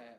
at.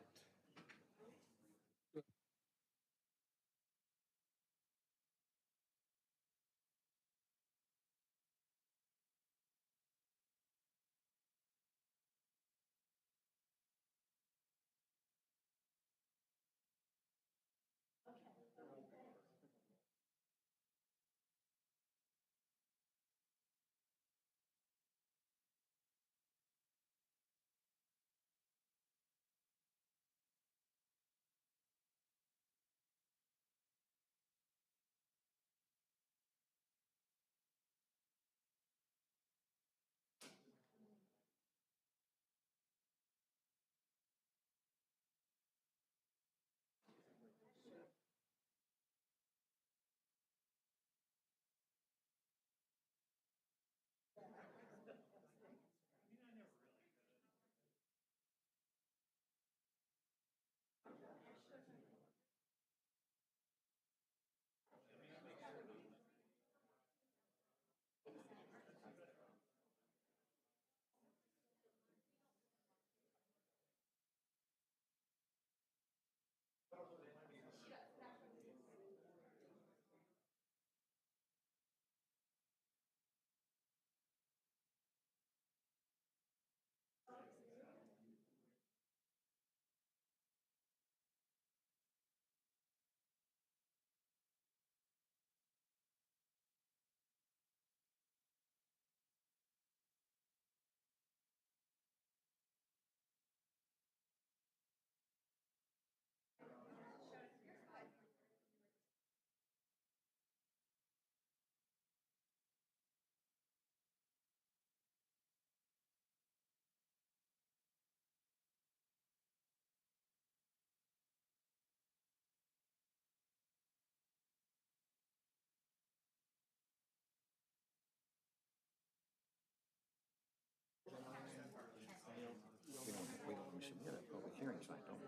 We should get a public hearing tonight, don't we?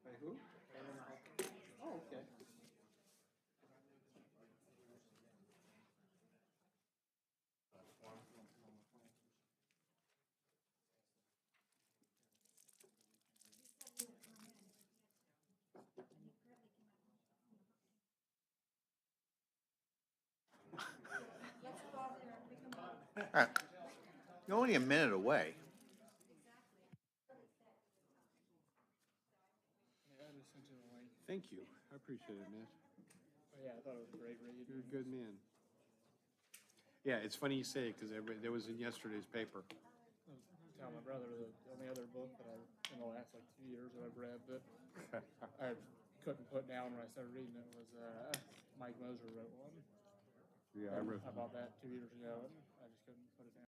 By who? Oh, okay. All right. You're only a minute away. Yeah, I just sent you the link. Thank you. I appreciate it, man. Oh, yeah, I thought it was a great read. You're a good man. Yeah, it's funny you say it because there was in yesterday's paper. I was telling my brother the only other book that I, in the last like 2 years that I've read that I couldn't put down when I started reading it was Mike Moser wrote one. Yeah, I wrote. I bought that 2 years ago and I just couldn't put it down.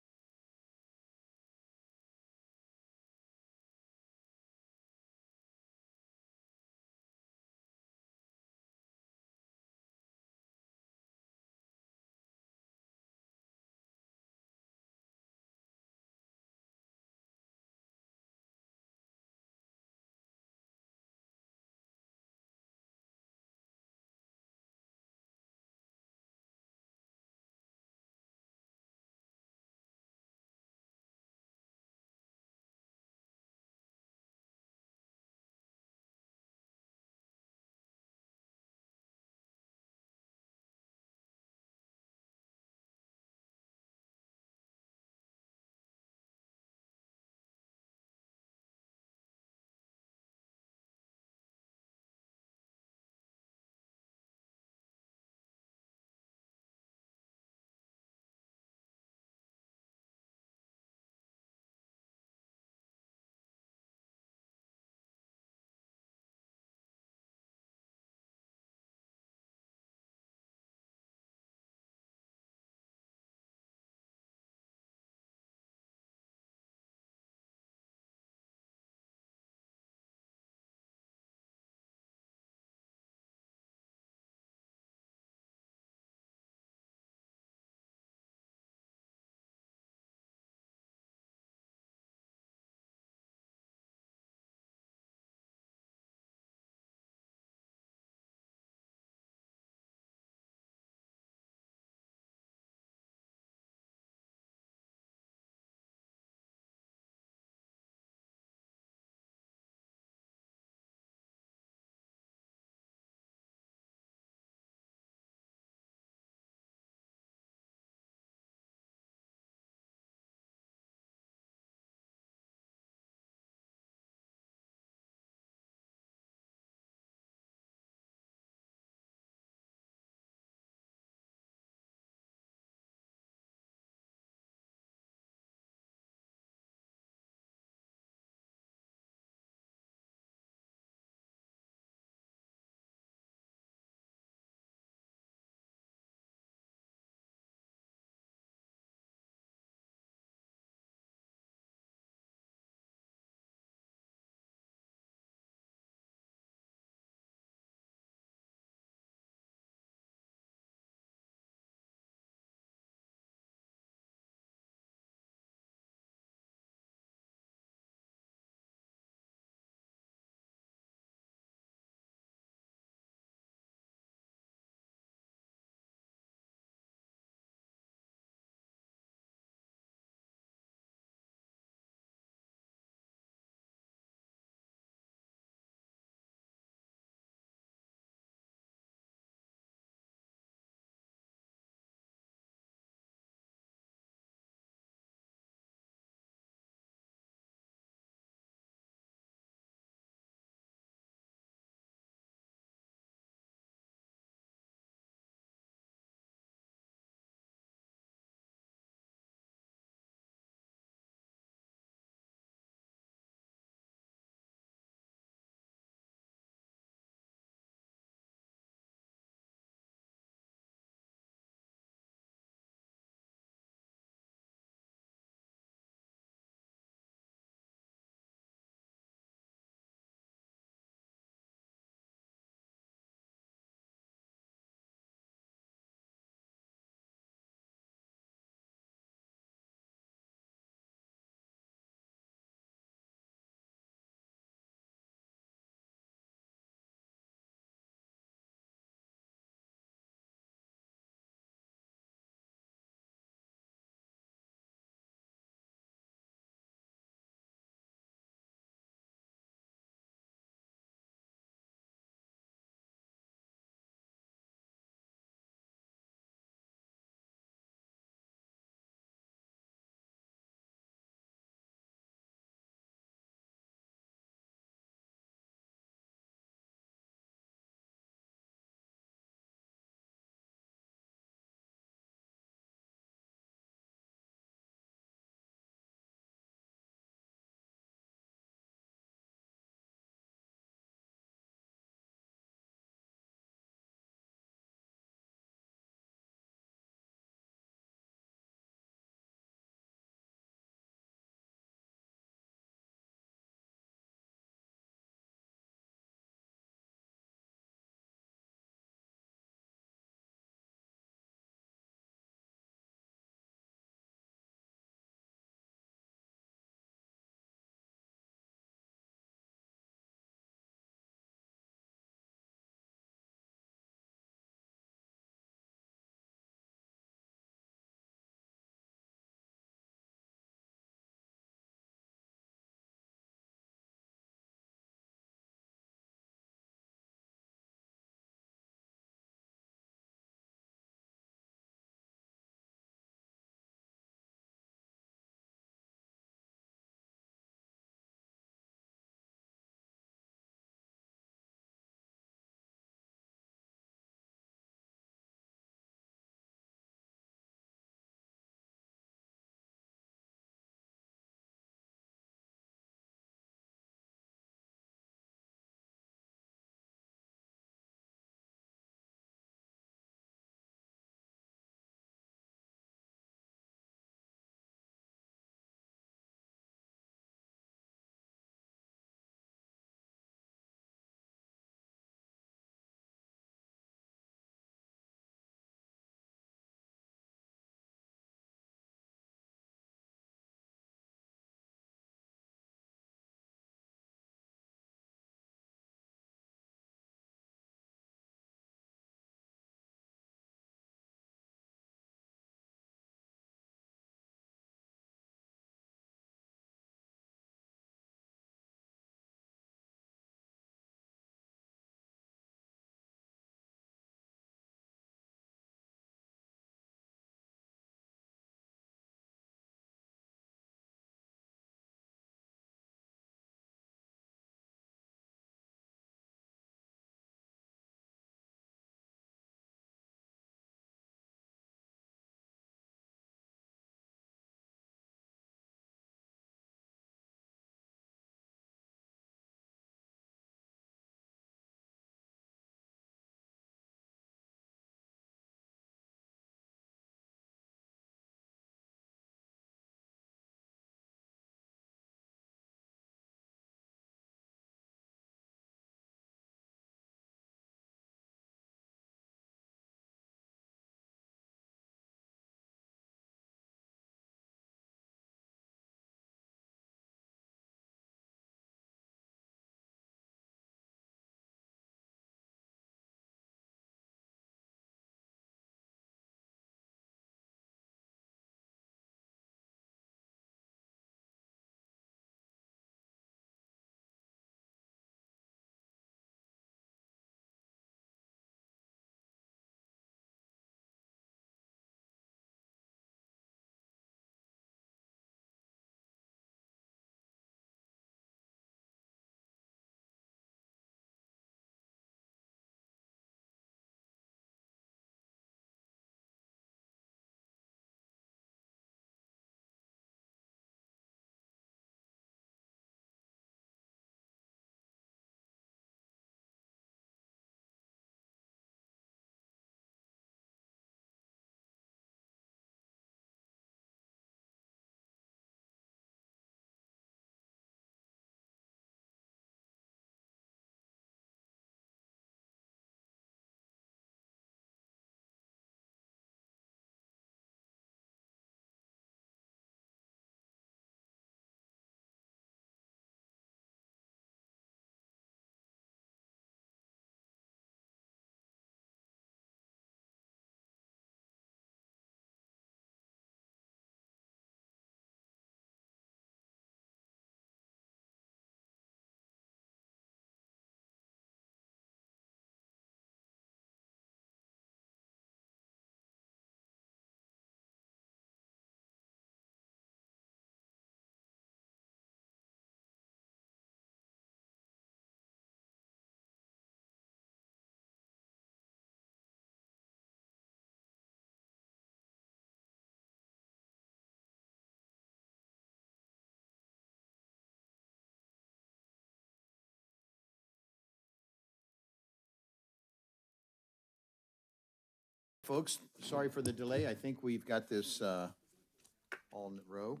folks, sorry for the delay. I think we've got this all in a row.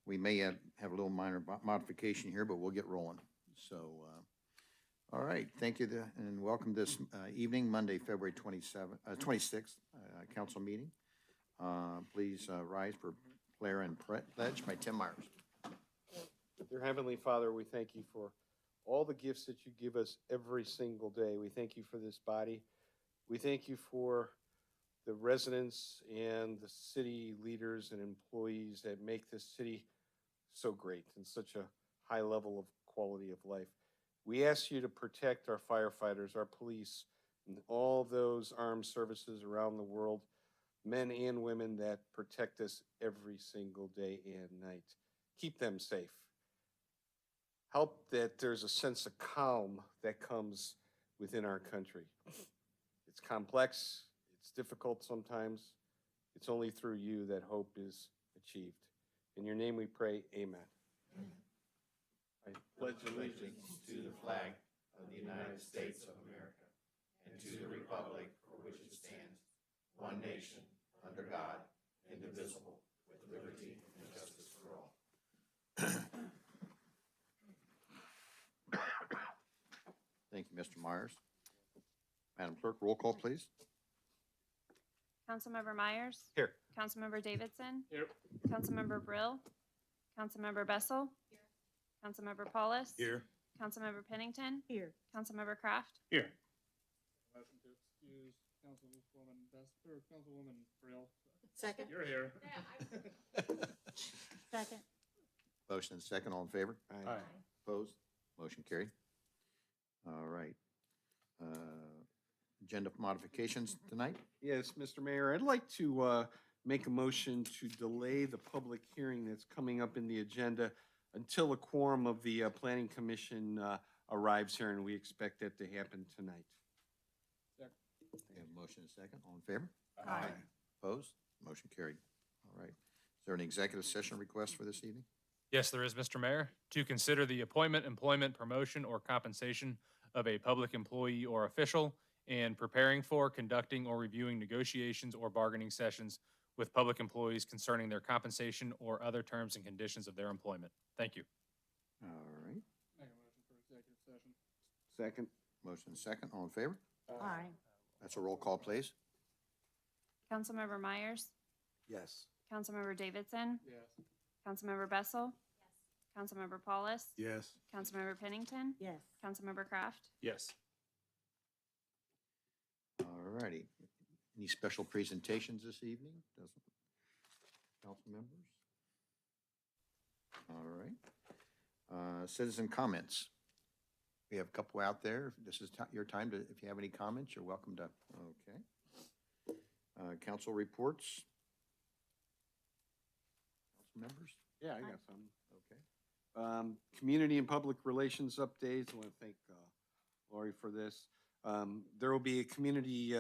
We may have a little minor modification here, but we'll get rolling. So, all right, thank you and welcome this evening, Monday, February 26th, council meeting. Please rise for prayer and pledge by Tim Myers. Dear Heavenly Father, we thank you for all the gifts that you give us every single day. We thank you for this body. We thank you for the residents and the city leaders and employees that make this city so great and such a high level of quality of life. We ask you to protect our firefighters, our police, and all those armed services around the world, men and women that protect us every single day and night. Keep them safe. Help that there's a sense of calm that comes within our country. It's complex, it's difficult sometimes. It's only through you that hope is achieved. In your name we pray, amen. I pledge allegiance to the flag of the United States of America and to the republic for which it stands, one nation, under God, indivisible, with liberty and justice for all. Thank you, Mr. Myers. Madam Clerk, roll call, please. Councilmember Myers? Here. Councilmember Davidson? Here. Councilmember Brill? Councilmember Bessel? Here. Councilmember Paulus? Here. Councilmember Pennington? Here. Councilmember Kraft? Here. Motion to excuse Councilwoman Best, or Councilwoman Brill. Second. You're here. Second. Motion and second, all in favor? Aye. Opposed? Motion carried. All right. Agenda modifications tonight? Yes, Mr. Mayor, I'd like to make a motion to delay the public hearing that's coming up in the agenda until a quorum of the Planning Commission arrives here, and we expect that to happen tonight. We have a motion and second, all in favor? Aye. Opposed? Motion carried. All right. Is there an executive session request for this evening? Yes, there is, Mr. Mayor. To consider the appointment, employment, promotion, or compensation of a public employee or official, and preparing for, conducting, or reviewing negotiations or bargaining sessions with public employees concerning their compensation or other terms and conditions of their employment. Thank you. All right. Make a motion for executive session. Second. Motion and second, all in favor? Aye. That's a roll call, please. Councilmember Myers? Yes. Councilmember Davidson? Yes. Councilmember Bessel? Yes. Councilmember Paulus? Yes. Councilmember Pennington? Yes. Councilmember Kraft? Yes. All righty. Any special presentations this evening? Council members? All right. Citizen comments. We have a couple out there. This is your time to, if you have any comments, you're welcome to, okay. Council reports. Council members? Yeah, I got some. Okay. Community and public relations updates. I want to thank Lori for this. There will be a community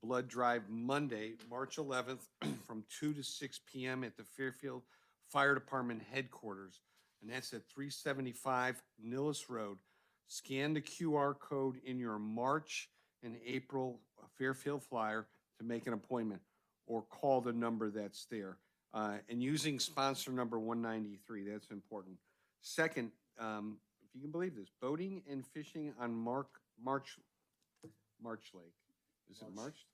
blood drive Monday, March 11th, from 2 to 6 p.m. at the Fairfield Fire Department headquarters, and that's at 375 Nillis Road. Scan the QR code in your March and April Fairfield flyer to make an appointment, or call the number that's there. And using sponsor number 193, that's important. Second, if you can believe this, boating and fishing on March Lake. Is it March?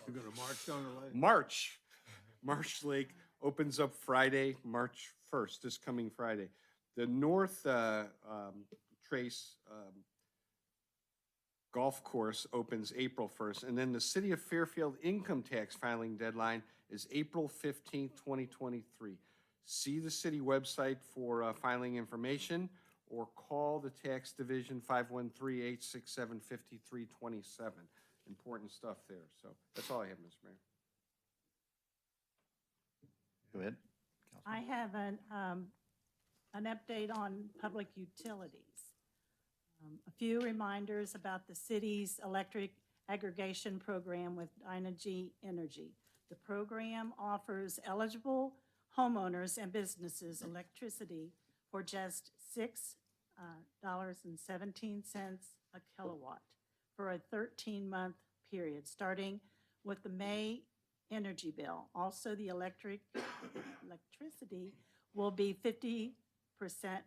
You're gonna march down the lake? March Lake opens up Friday, March 1st, this coming Friday. The North Trace Golf Course opens April 1st, and then the City of Fairfield income tax filing deadline is April 15th, 2023. See the city website for filing information, or call the tax division 513-867-5327. Important stuff there. So that's all I have, Mr. Mayor. Go ahead. I have an update on public utilities. A few reminders about the city's electric aggregation program with Dynegy Energy. The program offers eligible homeowners and businesses electricity for just $6.17 a kilowatt for a 13-month period, starting with the May energy bill. Also, the electricity will be 50%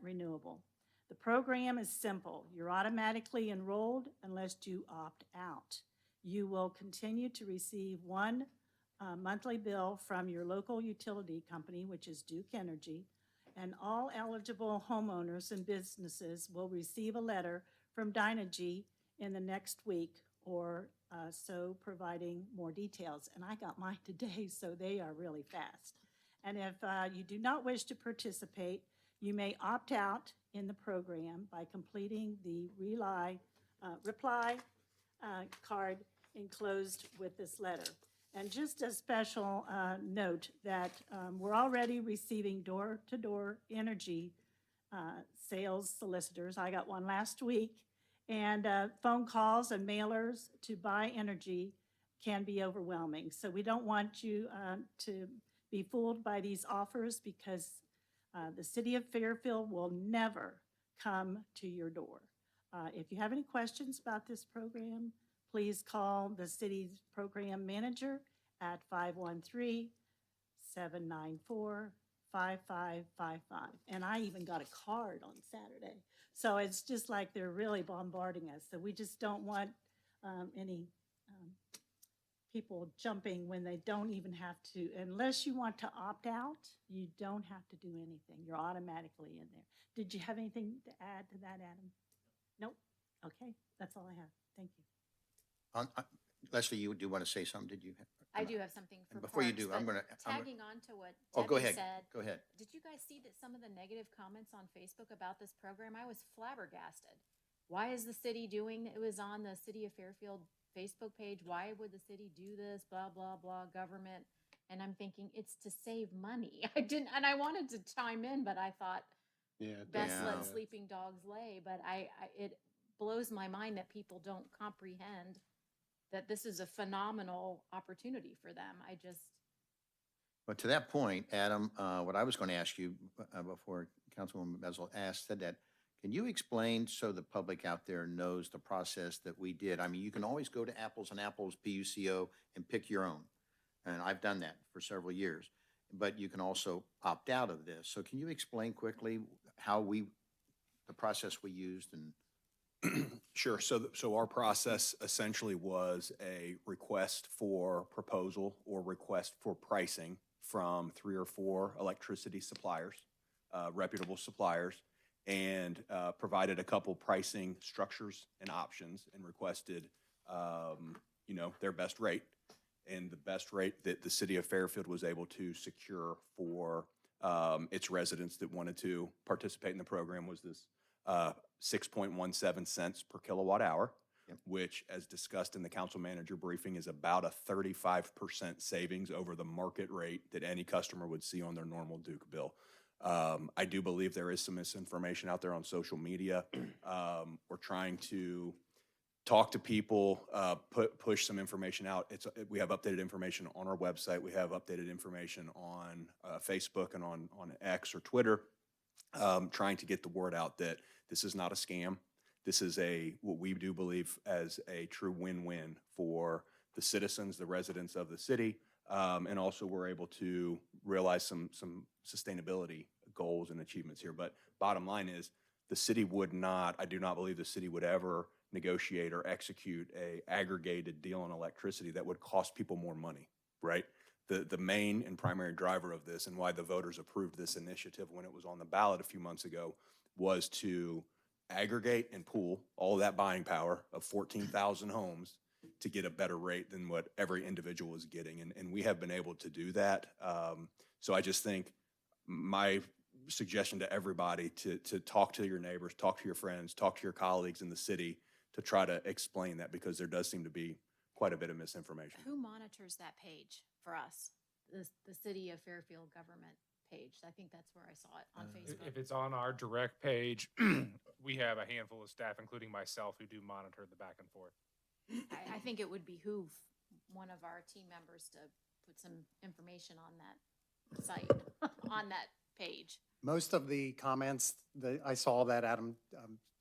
renewable. The program is simple. You're automatically enrolled unless you opt out. You will continue to receive one monthly bill from your local utility company, which is Duke Energy, and all eligible homeowners and businesses will receive a letter from Dynegy in the next week or so, providing more details. And I got mine today, so they are really fast. And if you do not wish to participate, you may opt out in the program by completing the reply card enclosed with this letter. And just a special note that we're already receiving door-to-door energy sales solicitors. I got one last week. And phone calls and mailers to buy energy can be overwhelming. So we don't want you to be fooled by these offers, because the city of Fairfield will never come to your door. If you have any questions about this program, please call the city's program manager at 513-794-5555. And I even got a card on Saturday. So it's just like they're really bombarding us. So we just don't want any people jumping when they don't even have to. Unless you want to opt out, you don't have to do anything. You're automatically in there. Did you have anything to add to that, Adam? Nope. Okay, that's all I have. Thank you. Leslie, you do want to say something, did you? I do have something for And before you parks, do, but I'm gonna- tagging on to what Oh, go Debbie ahead, said. go ahead. Did you guys see that some of the negative comments on Facebook about this program? I was flabbergasted. Why is the city doing, it was on the City of Fairfield Facebook page. Why would the city do this? Blah, blah, blah, government. And I'm thinking it's to save money. And I wanted to chime in, but I thought, best Yeah. let sleeping dogs lay. But it blows my mind that people don't comprehend that this is a phenomenal opportunity for them. But to that point, Adam, what I was going to ask you before Councilwoman Bezel said that, can you explain so the public out there knows the process that we did? I mean, you can always go to Apples and Apples, PUCO, and pick your own. And I've done that for several years. But you can also opt out of this. So can you explain quickly how the process we used and Sure. So our process essentially was a request for proposal or request for pricing from 3 or 4 electricity suppliers, reputable suppliers, and provided a couple pricing structures and options and requested, their best rate. And the best rate that the city of Fairfield was able to secure for its residents that wanted to participate in the program was this 6.17 cents per kilowatt hour, which, as discussed in the council manager briefing, is about a 35% savings over the market rate that any customer would see on their normal Duke bill. I do believe there is some misinformation out there on social media. We're trying to talk to people, push some information out. We have updated information on our website. We have updated information on Facebook and on X or Twitter, trying to get the word out that this is not a scam. This is what we do believe as a true win-win for the citizens, the residents of the city, and also we're able to realize some sustainability goals and achievements here. But bottom line is, I do not believe the city would ever negotiate or execute a aggregated deal on electricity that would cost people more money, right? The main and primary driver of this, and why the voters approved this initiative when it was on the ballot a few months ago, was to aggregate and pool all that buying power of 14,000 homes to get a better rate than what every individual is getting. And we have been able to do that. So I just think my suggestion to everybody to talk to your neighbors, talk to your friends, talk to your colleagues in the city to try to explain that, because there does seem to be quite a bit of misinformation. Who monitors that page for us? The City of Fairfield government page. I think that's where I saw it on Facebook. If it's on our direct page, we have a handful of staff, including myself, who do monitor the back and forth. I think it would behoove one of our team members to put some information on that site, on that page. Most of the comments that I saw that Adam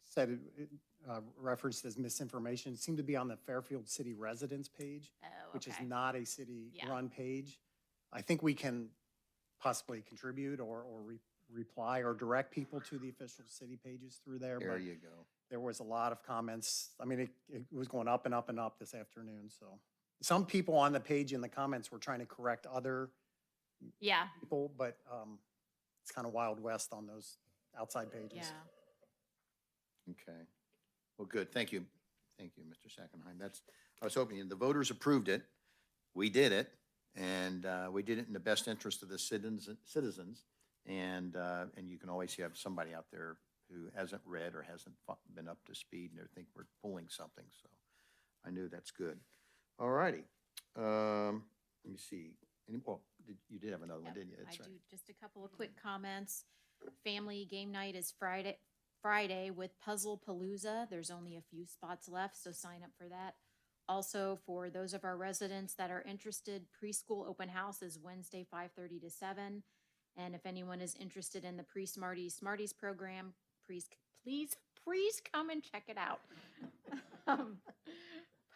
said referenced as misinformation. It seemed to be on the Fairfield City Residents page, Oh, which is okay. not a city-run page. I think we can possibly contribute or reply or direct people to the official city pages through there. There But you go. there was a lot of comments. I mean, it was going up and up and up this afternoon, so. Some people on the page in the comments were trying to correct other Yeah, people, but it's kind of Wild West on those outside pages. yeah. Okay. Well, good. Thank you. Thank you, Mr. Sackenheim. I was hoping, the voters approved it. We did it, and we did it in the best interest of the citizens. And you can always have somebody out there who hasn't read or hasn't been up to speed and they think we're pulling something. So I knew that's good. All righty. Let me see. You did have another one, Yep, didn't you? That's I right. do just a couple of quick comments. Family game night is Friday with Puzzle Palooza. There's only a few spots left, so sign up for that. Also, for those of our residents that are interested, preschool open house is Wednesday, 5:30 to 7. And if anyone is interested in the Smarties program, please come and check it out.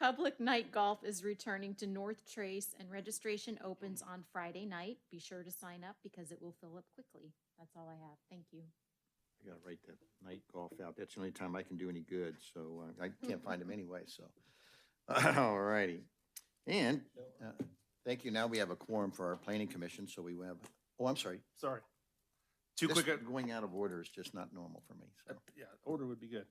Public night golf is returning to North Trace and registration opens on Friday night. Be sure to sign up because it will fill up quickly. That's all I have. Thank you. I gotta write that night golf out. That's the only time I can do any good, so I can't find them anyway, so. All righty. And thank you. Now we have a quorum for our planning commission, so we have, I'm sorry. Sorry. Two This quick, going out of order is just not normal for me, so. yeah, order would be good.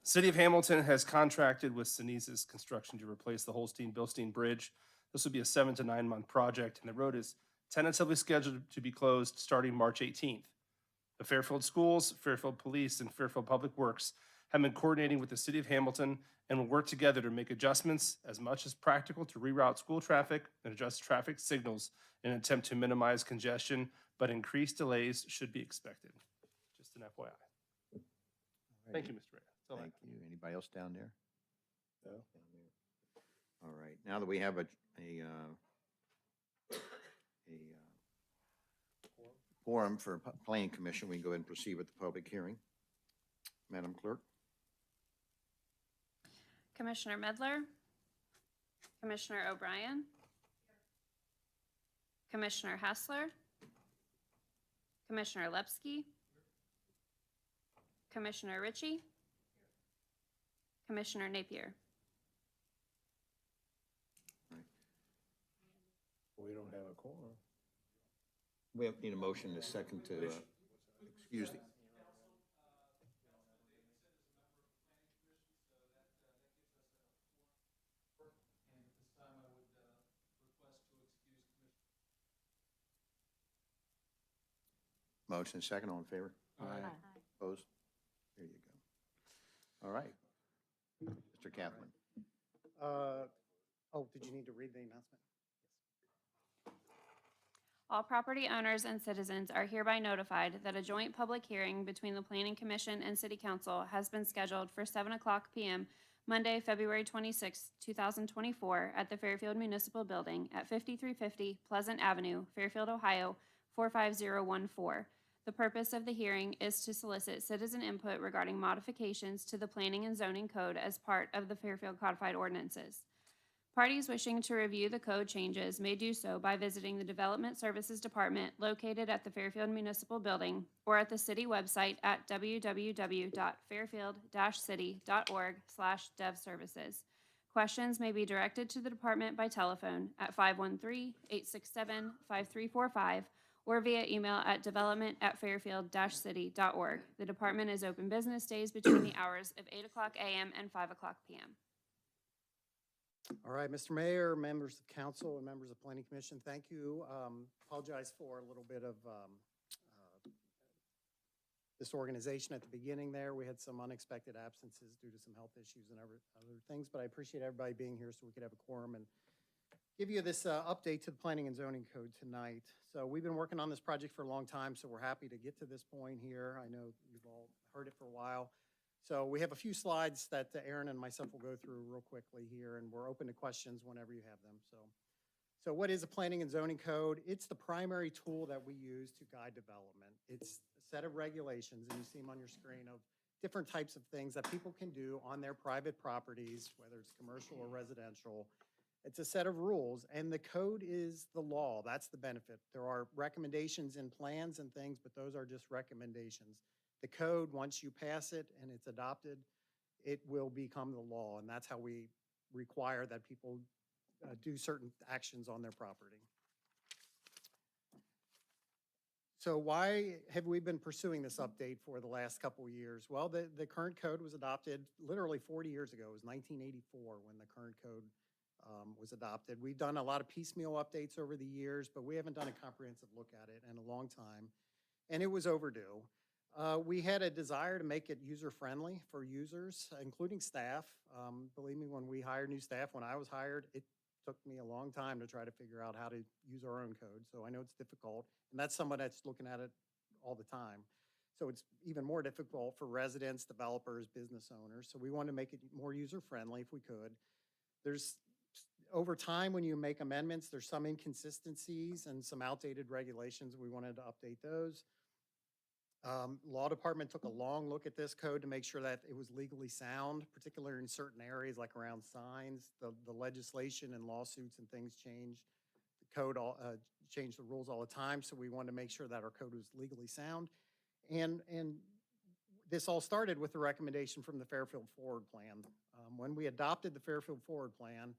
City of Hamilton has contracted with Sinise's Construction to replace the Holstein-Bilstein Bridge. This will be a 7 to 9 month project, and the road is tentatively scheduled to be closed starting March 18th. The Fairfield Schools, Fairfield Police, and Fairfield Public Works have been coordinating with the City of Hamilton and will work together to make adjustments as much as practical to reroute school traffic and adjust traffic signals in an attempt to minimize congestion, but increased delays should be expected. Just an FYI. Thank you, Mr. Mayor. That's all I have. Thank you. Anybody else down there? No. Down there. All right, now that we have a quorum for planning commission, we can go ahead and proceed with the public hearing. Madam Clerk? Commissioner Medler, Commissioner O'Brien, Commissioner Hassler, Commissioner Lepsky, Commissioner Ritchie, Commissioner Napier. We don't have a quorum. We need a motion and a second to excuse the. Motion second, all in favor? Aye. Opposed? There you go. All right. Mr. Kaplan. Did you need to read the announcement? All property owners and citizens are hereby notified that a joint public hearing between the Planning Commission and City Council has been scheduled for 7:00 p.m. Monday, February 26, 2024, at the Fairfield Municipal Building at 5350 Pleasant Avenue, Fairfield, Ohio, 45014. The purpose of the hearing is to solicit citizen input regarding modifications to the Planning and Zoning Code as part of the Fairfield Codified Ordinances. Parties wishing to review the code changes may do so by visiting the Development Services Department located at the Fairfield Municipal Building or at the city website at www.fairfield-city.org/devservices. Questions may be directed to the department by telephone at 513-867-5345 or via email at development@fairfield-city.org. The department is open business days between the hours of 8:00 a.m. and 5:00 p.m. All right, Mr. Mayor, members of council, and members of planning commission, thank you. Apologize for a little bit of disorganization at the beginning there. We had some unexpected absences due to some health issues and other things, but I appreciate everybody being here so we could have a quorum and give you this update to the Planning and Zoning Code tonight. So we've been working on this project for a long time, so we're happy to get to this point here. I know you've all heard it for a while. So we have a few slides that Aaron and myself will go through real quickly here, and we're open to questions whenever you have them. So what is a Planning and Zoning Code? It's the primary tool that we use to guide development. It's a set of regulations, and you see them on your screen, of different types of things that people can do on their private properties, whether it's commercial or residential. It's a set of rules, and the code is the law. That's the benefit. There are recommendations in plans and things, but those are just recommendations. The code, once you pass it and it's adopted, it will become the law, and that's how we require that people do certain actions on their property. So why have we been pursuing this update for the last couple of years? Well, the current code was adopted literally 40 years ago. It was 1984 when the current code was adopted. We've done a lot of piecemeal updates over the years, but we haven't done a comprehensive look at it in a long time, and it was overdue. We had a desire to make it user-friendly for users, including staff. Believe me, when we hired new staff, when I was hired, it took me a long time to try to figure out how to use our own code. So I know it's difficult, and that's someone that's looking at it all the time. So it's even more difficult for residents, developers, business owners. So we want to make it more user-friendly if we could. There's, over time, when you make amendments, there's some inconsistencies and some outdated regulations. We wanted to update those. Law department took a long look at this code to make sure that it was legally sound, particularly in certain areas like around signs. The legislation and lawsuits and things change. The code changed the rules all the time, so we wanted to make sure that our code was legally sound. And this all started with the recommendation from the Fairfield Forward Plan. When we adopted the Fairfield Forward Plan,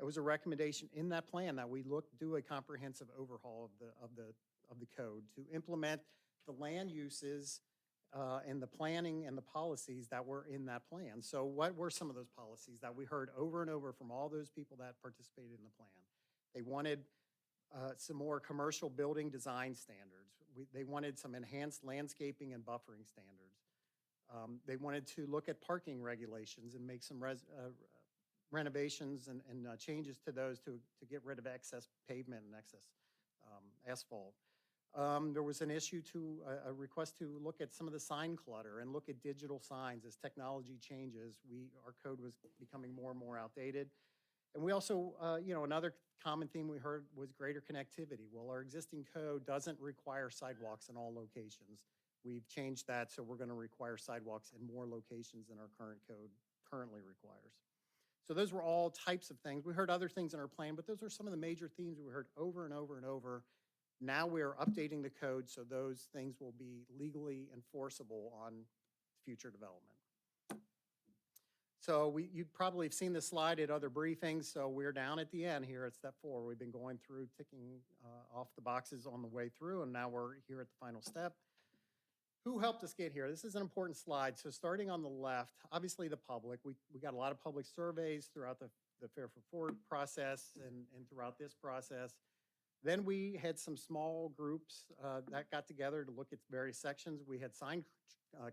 it was a recommendation in that plan that we do a comprehensive overhaul of the code to implement the land uses and the planning and the policies that were in that plan. So what were some of those policies that we heard over and over from all those people that participated in the plan? They wanted some more commercial building design standards. They wanted some enhanced landscaping and buffering standards. They wanted to look at parking regulations and make some renovations and changes to those to get rid of excess pavement and excess asphalt. There was an issue a request to look at some of the sign clutter and look at digital signs as technology changes. Our code was becoming more and more outdated. And we also, another common theme we heard was greater connectivity. Well, our existing code doesn't require sidewalks in all locations. We've changed that, so we're going to require sidewalks in more locations than our current code currently requires. So those were all types of things. We heard other things in our plan, but those are some of the major themes we heard over and over and over. Now we're updating the code so those things will be legally enforceable on future development. So you'd probably have seen this slide at other briefings, so we're down at the end here at step 4. We've been going through, ticking off the boxes on the way through, and now we're here at the final step. Who helped us get here? This is an important slide. So starting on the left, obviously the public. We got a lot of public surveys throughout the Fairfield Forward process and throughout this process. Then we had some small groups that got together to look at various sections. We had sign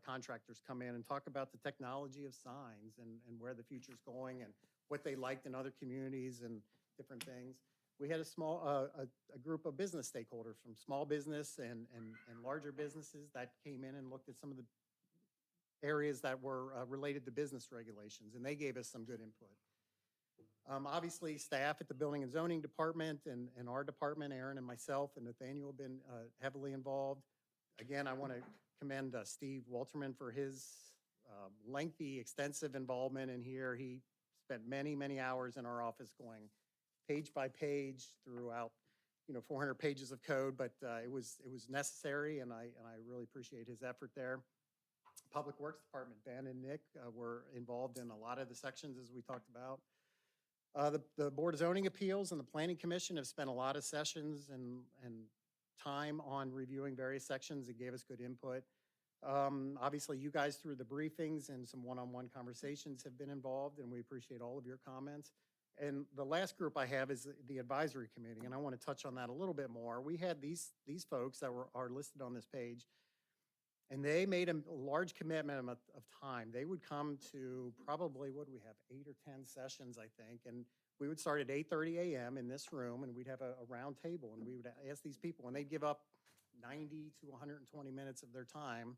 contractors come in and talk about the technology of signs and where the future's going and what they liked in other communities and different things. We had a group of business stakeholders from small business and larger businesses that came in and looked at some of the areas that were related to business regulations, and they gave us some good input. Obviously, staff at the Building and Zoning Department and our department, Aaron and myself and Nathaniel have been heavily involved. Again, I want to commend Steve Walterman for his lengthy, extensive involvement in here. He spent many, many hours in our office going page by page throughout, 400 pages of code, but it was necessary, and I really appreciate his effort there. Public Works Department, Ben and Nick were involved in a lot of the sections as we talked about. The Board of Zoning Appeals and the Planning Commission have spent a lot of sessions and time on reviewing various sections and gave us good input. Obviously, you guys through the briefings and some one-on-one conversations have been involved, and we appreciate all of your comments. And the last group I have is the Advisory Committee, and I want to touch on that a little bit more. We had these folks that are listed on this page, and they made a large commitment of time. They would come to probably, what do we have, 8 or 10 sessions, I think, and we would start at 8:30 a.m. in this room, and we'd have a round table, and we would ask these people, and they'd give up 90 to 120 minutes of their time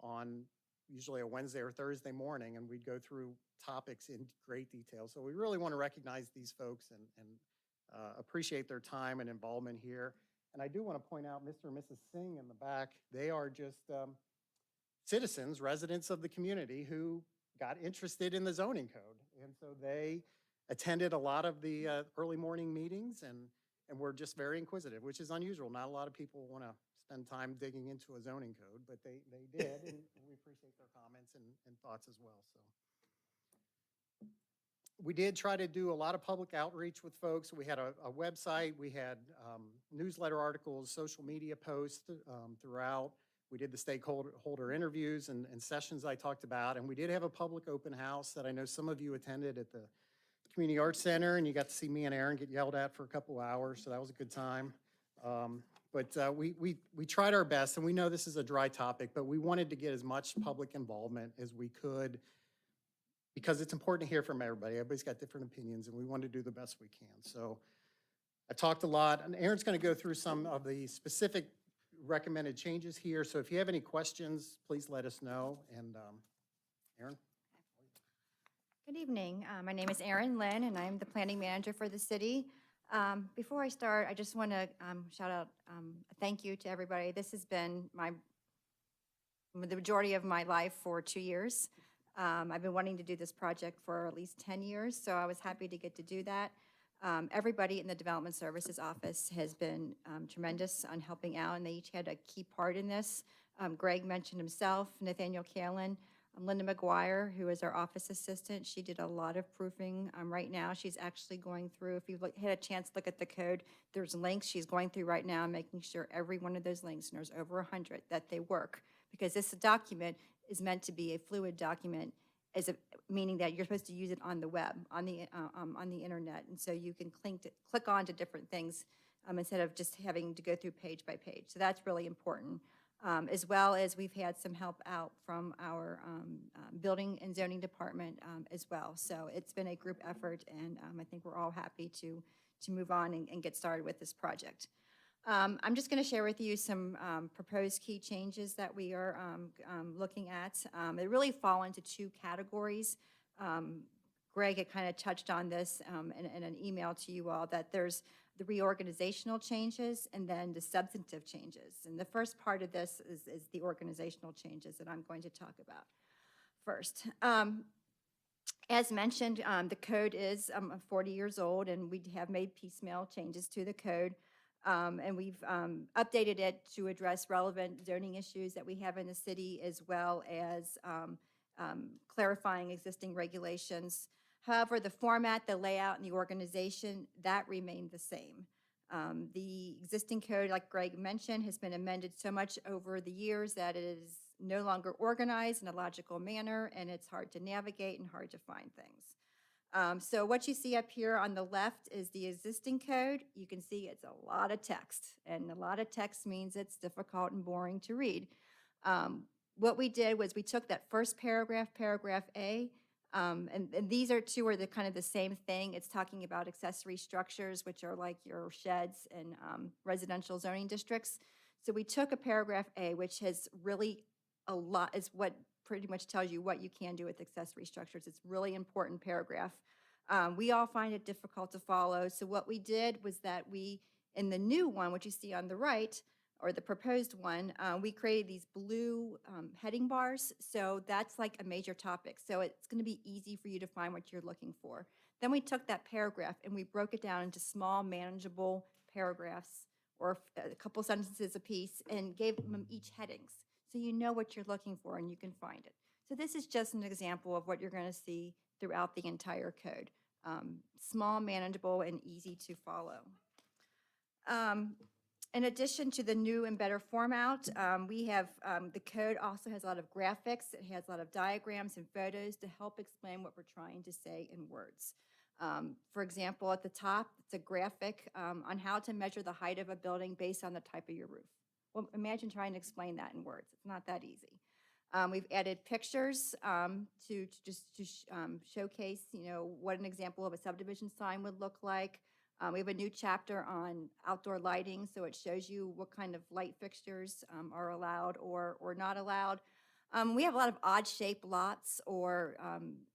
on usually a Wednesday or Thursday morning, and we'd go through topics in great detail. So we really want to recognize these folks and appreciate their time and involvement here. And I do want to point out Mr. and Mrs. Singh in the back. They are just citizens, residents of the community who got interested in the zoning code. And so they attended a lot of the early morning meetings and were just very inquisitive, which is unusual. Not a lot of people want to spend time digging into a zoning code, but they did, and we appreciate their comments and thoughts as well. So we did try to do a lot of public outreach with folks. We had a website, we had newsletter articles, social media posts throughout. We did the stakeholder interviews and sessions I talked about, and we did have a public open house that I know some of you attended at the Community Arts Center, and you got to see me and Aaron get yelled at for a couple hours, so that was a good time. But we tried our best, and we know this is a dry topic, but we wanted to get as much public involvement as we could because it's important to hear from everybody. Everybody's got different opinions, and we want to do the best we can. So I talked a lot, and Aaron's going to go through some of the specific recommended changes here. So if you have any questions, please let us know. And Aaron? Good evening. My name is Erin Lynn, and I'm the planning manager for the city. Before I start, I just want to shout out a thank you to everybody. This has been the majority of my life for 2 years. I've been wanting to do this project for at least 10 years, so I was happy to get to do that. Everybody in the Development Services Office has been tremendous on helping out, and they each had a key part in this. Greg mentioned himself, Nathaniel Kalin, Linda McGuire, who is our office assistant. She did a lot of proofing. Right now, she's actually going through, if you've had a chance to look at the code, there's links she's going through right now, making sure every one of those links, and there's over 100, that they work. Because this document is meant to be a fluid document, meaning that you're supposed to use it on the web, on the internet. And so you can click on to different things instead of just having to go through page by page. So that's really important. As well as we've had some help out from our building and zoning department as well. So it's been a group effort, and I think we're all happy to move on and get started with this project. I'm just going to share with you some proposed key changes that we are looking at. They really fall into two categories. Greg had kind of touched on this in an email to you all, that there's the reorganizational changes and then the substantive changes. And the first part of this is the organizational changes that I'm going to talk about first. As mentioned, the code is 40 years old, and we have made piecemeal changes to the code. And we've updated it to address relevant zoning issues that we have in the city, as well as clarifying existing regulations. However, the format, the layout, and the organization, that remained the same. The existing code, like Greg mentioned, has been amended so much over the years that it is no longer organized in a logical manner, and it's hard to navigate and hard to find things. So what you see up here on the left is the existing code. You can see it's a lot of text, and a lot of text means it's difficult and boring to read. What we did was we took that first paragraph, paragraph A, and these two are the kind of the same thing. It's talking about accessory structures, which are like your sheds and residential zoning districts. So we took a paragraph A, which has really a lot, is what pretty much tells you what you can do with accessory structures. It's really important paragraph. We all find it difficult to follow. So what we did was that we, in the new one, which you see on the right, or the proposed one, we created these blue heading bars. So that's like a major topic. So it's going to be easy for you to find what you're looking for. Then we took that paragraph and we broke it down into small, manageable paragraphs, or a couple sentences apiece, and gave them each headings. So you know what you're looking for and you can find it. So this is just an example of what you're going to see throughout the entire code. Small, manageable, and easy to follow. In addition to the new and better format, we have, the code also has a lot of graphics. It has a lot of diagrams and photos to help explain what we're trying to say in words. For example, at the top, it's a graphic on how to measure the height of a building based on the type of your roof. Well, imagine trying to explain that in words. It's not that easy. We've added pictures to showcase, what an example of a subdivision sign would look like. We have a new chapter on outdoor lighting, so it shows you what kind of light fixtures are allowed or not allowed. We have a lot of odd-shaped lots, or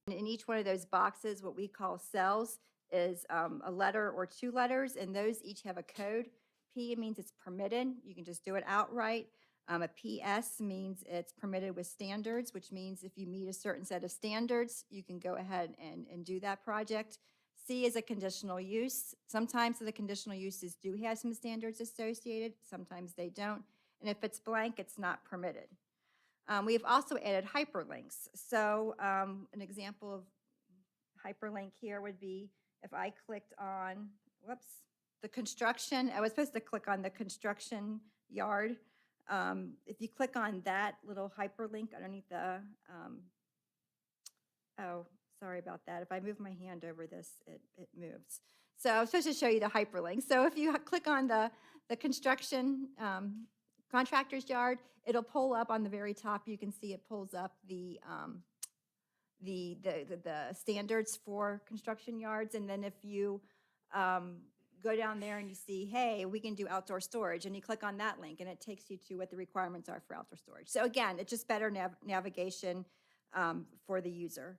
in each one of those boxes, what we call cells, is a letter or two letters, and those each have a code. P means it's permitted. You can just do it outright. A PS means it's permitted with standards, which means if you meet a certain set of standards, you can go ahead and do that project. C is a conditional use. Sometimes the conditional uses do have some standards associated, sometimes they don't. And if it's blank, it's not permitted. We have also added hyperlinks. So an example of hyperlink here would be if I clicked on, whoops, the construction, I was supposed to click on the construction yard. If you click on that little hyperlink underneath the, oh, sorry about that. If I move my hand over this, it moves. So I was supposed to show you the hyperlink. So if you click on the construction contractor's yard, it'll pull up on the very top. You can see it pulls up the standards for construction yards. And then if you go down there and you see, hey, we can do outdoor storage, and you click on that link and it takes you to what the requirements are for outdoor storage. So again, it's just better navigation for the user.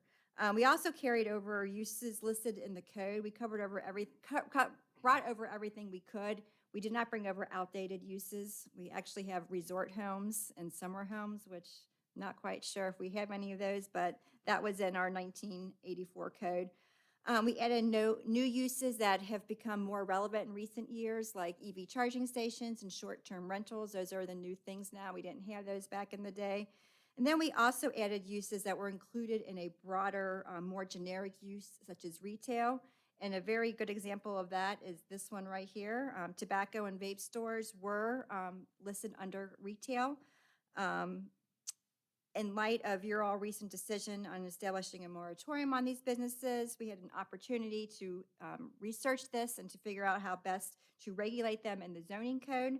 We also carried over uses listed in the code. We covered over brought over everything we could. We did not bring over outdated uses. We actually have resort homes and summer homes, which I'm not quite sure if we have any of those, but that was in our 1984 code. We added new uses that have become more relevant in recent years, like EV charging stations and short-term rentals. Those are the new things now. We didn't have those back in the day. And then we also added uses that were included in a broader, more generic use, such as retail. And a very good example of that is this one right here. Tobacco and vape stores were listed under retail. In light of your all recent decision on establishing a moratorium on these businesses, we had an opportunity to research this and to figure out how best to regulate them in the zoning code.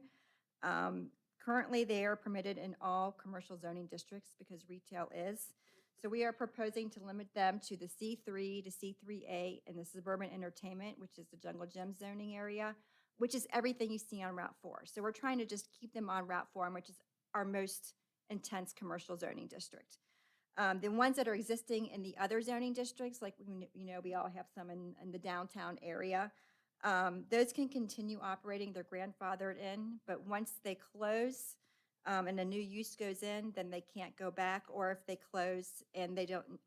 Currently, they are permitted in all commercial zoning districts because retail is. So we are proposing to limit them to the C3 to C3A in the suburban entertainment, which is the Jungle Gym zoning area, which is everything you see on Route 4. So we're trying to just keep them on Route 4, which is our most intense commercial zoning district. The ones that are existing in the other zoning districts, like we all have some in the downtown area, those can continue operating. They're grandfathered in, but once they close and a new use goes in, then they can't go back. Or if they close and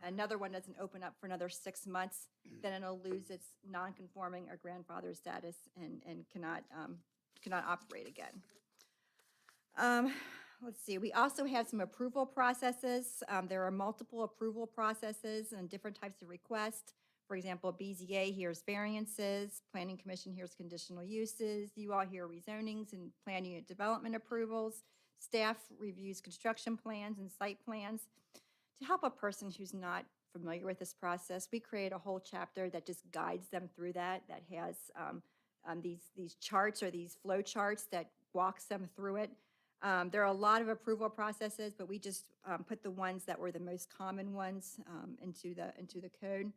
another one doesn't open up for another 6 months, then it'll lose its non-conforming or grandfather status and cannot operate again. Let's see, we also have some approval processes. There are multiple approval processes and different types of requests. For example, BZA hears variances, Planning Commission hears conditional uses, you all hear rezonings and plan unit development approvals, staff reviews construction plans and site plans. To help a person who's not familiar with this process, we create a whole chapter that just guides them through that has these charts or these flow charts that walks them through it. There are a lot of approval processes, but we just put the ones that were the most common ones into the code.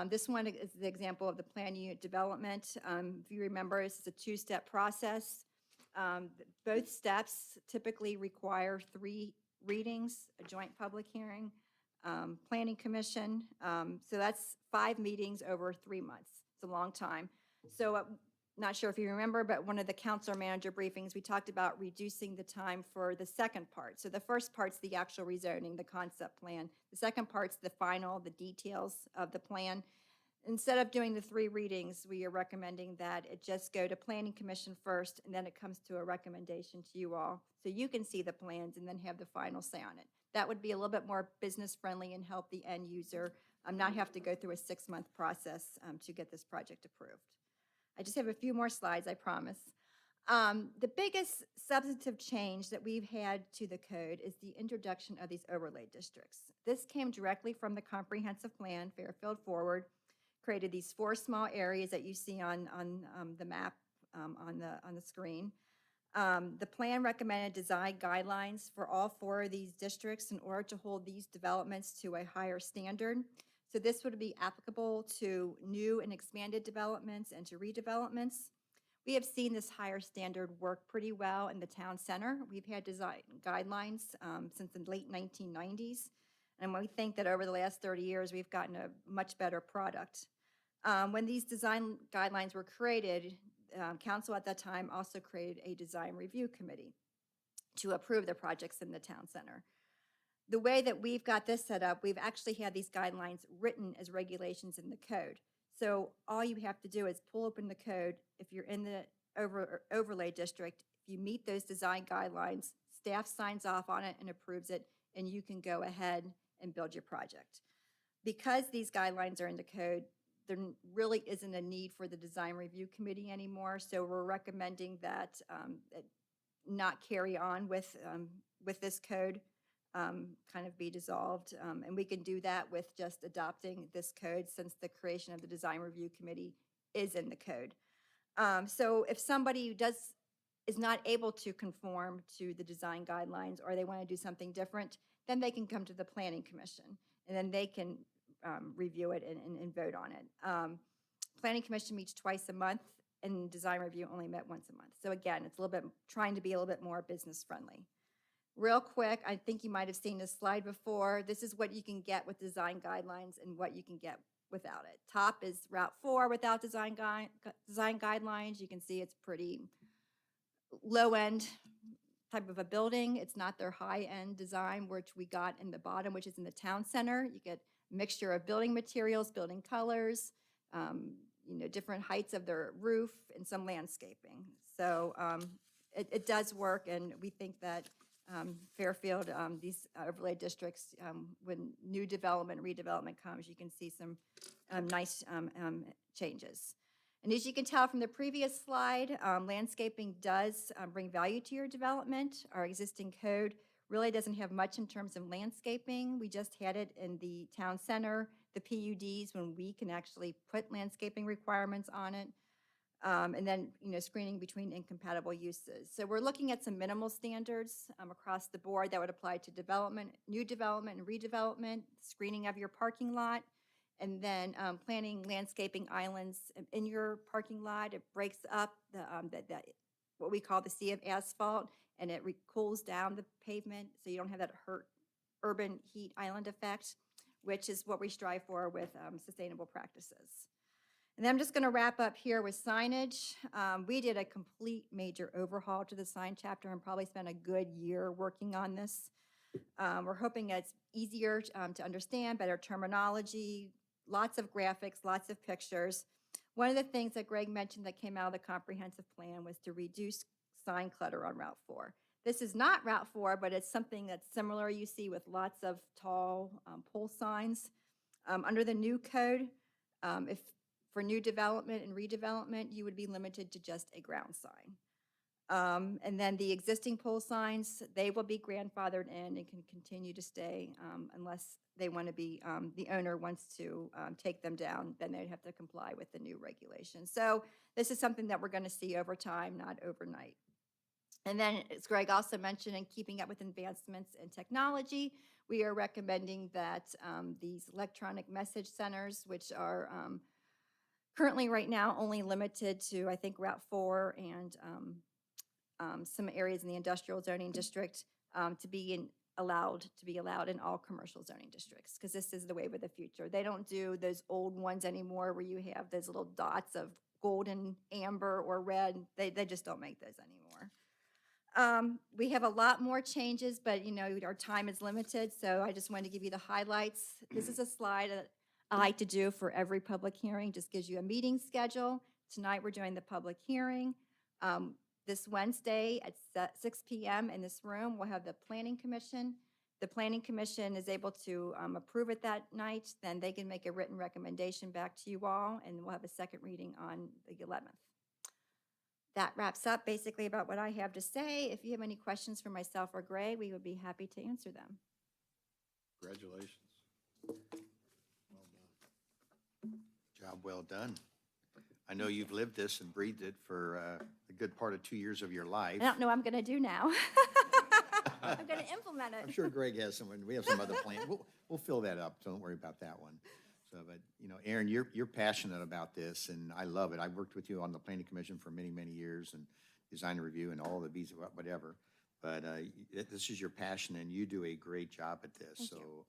This one is the example of the plan unit development. If you remember, this is a two-step process. Both steps typically require 3 readings, a joint public hearing, Planning Commission. So that's 5 meetings over 3 months. It's a long time. So not sure if you remember, but one of the council manager briefings, we talked about reducing the time for the second part. So the first part's the actual rezoning, the concept plan. The second part's the final, the details of the plan. Instead of doing the 3 readings, we are recommending that it just go to Planning Commission first, and then it comes to a recommendation to you all. So you can see the plans and then have the final say on it. That would be a little bit more business friendly and help the end user not have to go through a 6-month process to get this project approved. I just have a few more slides, I promise. The biggest substantive change that we've had to the code is the introduction of these overlay districts. This came directly from the comprehensive plan, Fairfield Forward, created these 4 small areas that you see on the map on the screen. The plan recommended design guidelines for all 4 of these districts in order to hold these developments to a higher standard. So this would be applicable to new and expanded developments and to redevelopments. We have seen this higher standard work pretty well in the town center. We've had design guidelines since the late 1990s. And we think that over the last 30 years, we've gotten a much better product. When these design guidelines were created, council at that time also created a design review committee. to approve the projects in the town center. The way that we've got this set up, we've actually had these guidelines written as regulations in the code. So all you have to do is pull open the code. If you're in the overlay district, if you meet those design guidelines, staff signs off on it and approves it, and you can go ahead and build your project. Because these guidelines are in the code, there really isn't a need for the design review committee anymore. So we're recommending that it not carry on with this code, kind of be dissolved. And we can do that with just adopting this code, since the creation of the design review committee is in the code. So if somebody is not able to conform to the design guidelines, or they want to do something different, then they can come to the planning commission, and then they can review it and vote on it. Planning commission meets twice a month, and design review only met once a month. So again, it's a little bit, trying to be a little bit more business friendly. Real quick, I think you might have seen this slide before. This is what you can get with design guidelines and what you can get without it. Top is Route 4 without design guidelines. You can see it's pretty low-end type of a building. It's not their high-end design, which we got in the bottom, which is in the town center. You get a mixture of building materials, building colors, different heights of their roof, and some landscaping. So it does work, and we think that Fairfield, these overlay districts, when new development, redevelopment comes, you can see some nice changes. And as you can tell from the previous slide, landscaping does bring value to your development. Our existing code really doesn't have much in terms of landscaping. We just had it in the town center, the PUDs, when we can actually put landscaping requirements on it. And then, screening between incompatible uses. So we're looking at some minimal standards across the board that would apply to development, new development and redevelopment, screening of your parking lot, and then planting landscaping islands in your parking lot. It breaks up what we call the sea of asphalt, and it cools down the pavement, so you don't have that urban heat island effect, which is what we strive for with sustainable practices. And then I'm just going to wrap up here with signage. We did a complete major overhaul to the sign chapter and probably spent a good year working on this. We're hoping it's easier to understand, better terminology, lots of graphics, lots of pictures. One of the things that Greg mentioned that came out of the comprehensive plan was to reduce sign clutter on Route 4. This is not Route 4, but it's something that's similar you see with lots of tall pole signs. Under the new code, if for new development and redevelopment, you would be limited to just a ground sign. And then the existing pole signs, they will be grandfathered in and can continue to stay unless they want to be, the owner wants to take them down, then they'd have to comply with the new regulations. So this is something that we're going to see over time, not overnight. And then, as Greg also mentioned, in keeping up with advancements in technology, we are recommending that these electronic message centers, which are currently right now only limited to, I think, Route 4 and some areas in the industrial zoning district, to be allowed in all commercial zoning districts, because this is the wave of the future. They don't do those old ones anymore where you have those little dots of golden, amber, or red. They just don't make those anymore. We have a lot more changes, but our time is limited, so I just wanted to give you the highlights. This is a slide that I like to do for every public hearing, just gives you a meeting schedule. Tonight we're doing the public hearing. This Wednesday at 6 p.m. in this room, we'll have the Planning Commission. The Planning Commission is able to approve it that night, then they can make a written recommendation back to you all, and we'll have a second reading on the 11th. That wraps up basically about what I have to say. If you have any questions for myself or Greg, we would be happy to answer them. Congratulations. Job well done. I know you've lived this and breathed it for a good part of 2 years of your life. I don't know what I'm going to do now. I'm going to implement it. I'm sure Greg has some, we have some other plans. We'll fill that up, so don't worry about that one. So, but, Aaron, you're passionate about this, and I love it. I worked with you on the Planning Commission for many, many years, and design and review and all the visa, whatever. But this is your passion, and you do a great job at this. Thank so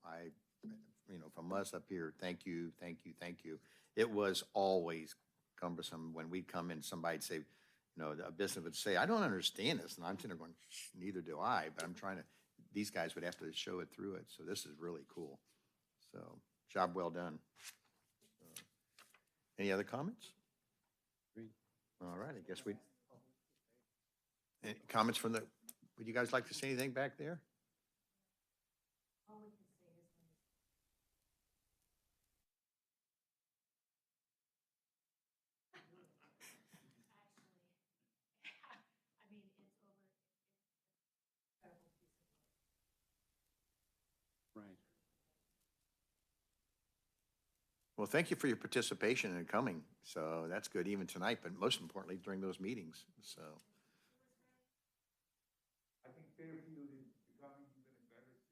you. From us up here, thank you, thank you, thank you. It was always cumbersome when we'd come in, somebody'd say, a business would say, I don't understand this, and I'm sitting there going, "Shh, neither do I, but I'm trying to, these guys would have to show it through it, so this is really cool. So, job well done. Any other comments? All right, I guess we, any comments from the, would you guys like to say anything back there? Right. Well, thank you for your participation and coming. So that's good even tonight, but most importantly during those meetings. So, I think Fairfield is becoming even a better city.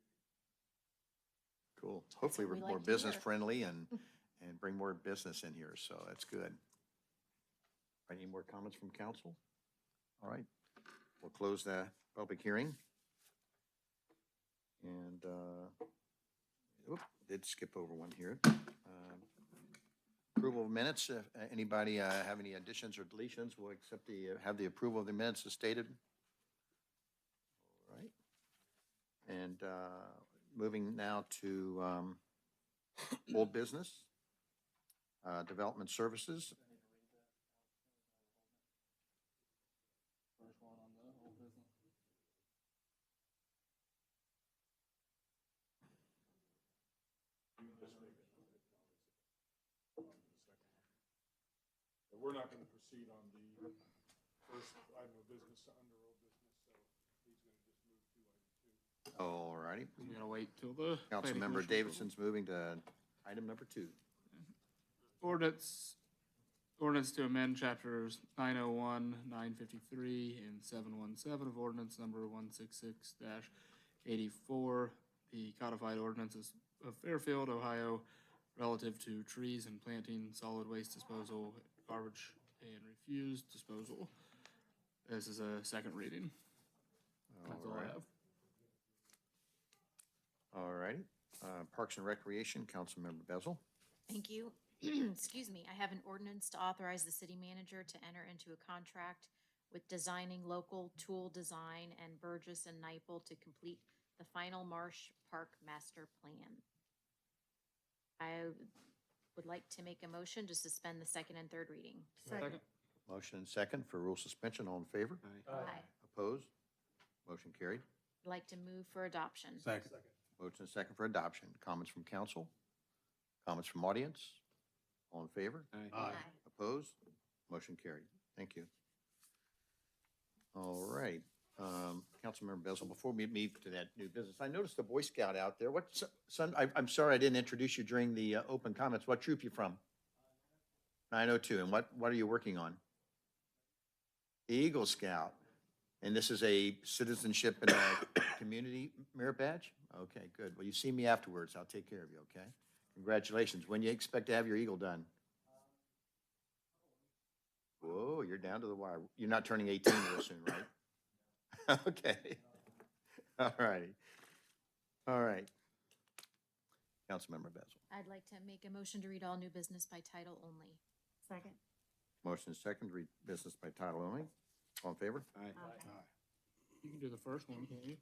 cool. Hopefully what we're we more like to hear. business friendly and bring more business in here. So that's good. Any more comments from council? All right, we'll close the public hearing. And, did skip over one here. Approval of minutes. Anybody have any additions or deletions? We'll accept have the approval of the minutes as stated. All right. And moving now to old business, development services. First one on the whole business. We're not going to proceed on the first item of business under old business, so he's going to just move to item 2. All righty. We gotta wait till the. planning Councilmember commission Davidson's moving to item number 2. approval. Ordinance to amend chapters 901, 953, and 717 of ordinance number 166-84, the codified ordinances of Fairfield, Ohio, relative to trees and planting, solid waste disposal, garbage and refuse disposal. This is a second reading. That's all I have. All righty. Parks and Recreation, Councilmember Bezel. Thank you. Excuse me. I have an ordinance to authorize the city manager to enter into a contract with Designing Local Tool Design and Burgess and Nyepel to complete the final Marsh Park Master Plan. I would like to make a motion to suspend the second and third reading. Second. Motion and second for rule suspension. All in favor? Aye. Opposed? Motion carried. I'd like to move for adoption. Second. Motion and second for adoption. Comments from council? Comments from audience? All in favor? Aye. Opposed? Motion carried. Thank you. All right. Councilmember Bezel, before we move to that new business, I noticed a Boy Scout out there. What, son, I'm sorry I didn't introduce you during the open comments. What troop you from? 902. And what are you working on? Eagle Scout. And this is a citizenship and community merit badge? Okay, good. Well, you see me afterwards. I'll take care of you, okay? Congratulations. When do you expect to have your Eagle done? Whoa, you're down to the wire. You're not turning 18 real soon, right? Okay. All righty. All right. Councilmember Bezel. I'd like to make a motion to read all new business by title only. Second. Motion is second to read business by title only. All in favor? You can do the first one, can't you?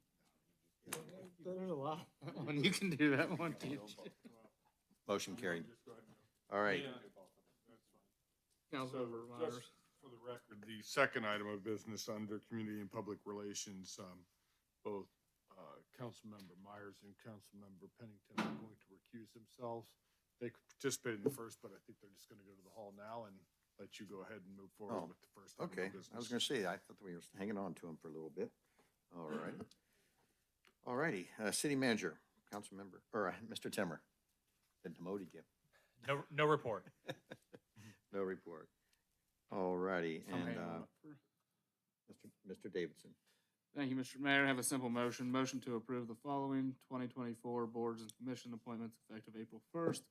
There's a lot. That one, you can do that one, can't you? Motion carried. All right. Councilmember So, Myers. just for the record, the second item of business under Community and Public Relations, both Councilmember Myers and Councilmember Pennington are going to recuse themselves. They participated in the first, but I think they're just going to go to the hall now and let you go ahead and move Oh, forward with the first item Okay, of business. I was gonna say, I thought we were hanging on to him for a little bit. All right. All righty, city manager, council member, or Mr. Timmer. Been demoted you. No report. No report. All righty, I'm and, hanging on for- Mr. Davidson. Thank you, Mr. Mayor. I have a simple motion. Motion to approve the following 2024 boards and commission appointments effective April 1st,